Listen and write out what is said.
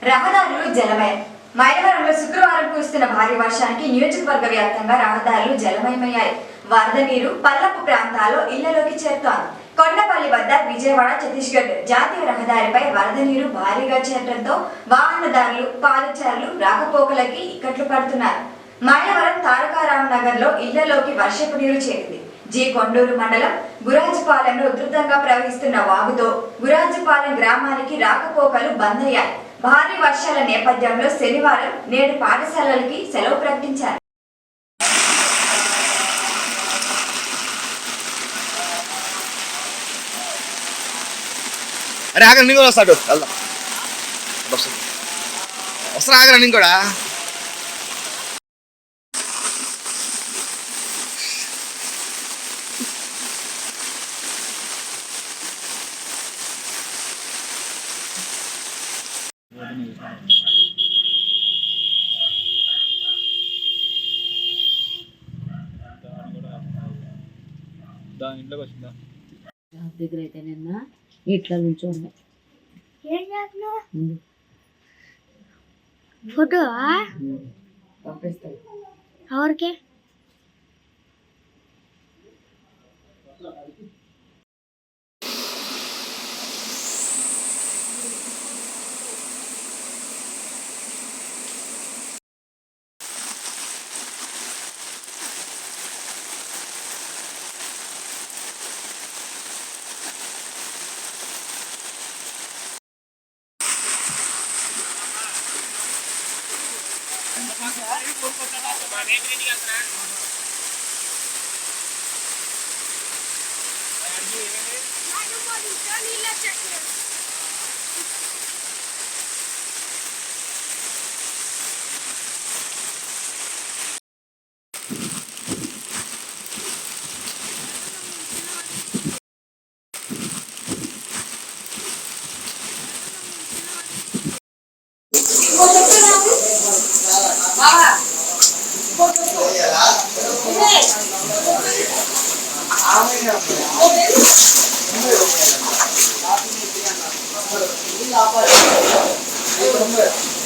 రహదారులు జలమయం. మైలవరంలో శుక్రవారం కురుస్తున్న భారీ వర్షానికి నియోజకవర్గ వ్యాప్తంగా రహదారులు జలమయమయ్యాయి. వరద నీరు పల్లపు ప్రాంతాల్లో ఇళ్లలోకి చేరుతోంది. కొండపల్లి వద్ద విజయవాడ ఛత్తీస్గఢ్ జాతీయ రహదారిపై వరద నీరు భారీగా చేరడంతో వాహనదారులు పాదచారులు రాకపోకలకి ఇక్కట్లు పడుతున్నారు. మైలవరం తారకారాం నగర్ లో ఇళ్లలోకి వర్షపు నీరు చేరింది. జి కొండూరు మండలం గురాజపాలెంలో ఉధృతంగా ప్రవహిస్తున్న వాగుతో గురాజపాలెం గ్రామానికి రాకపోకలు బంద్ అయ్యాయి. భారీ వర్షాల నేపథ్యంలో శనివారం నేడు పాఠశాలలకి సెలవు ప్రకటించారు. దగ్గర అయితే నిన్న ఇట్లా నుంచి ఫోటో ఎవరికి Ini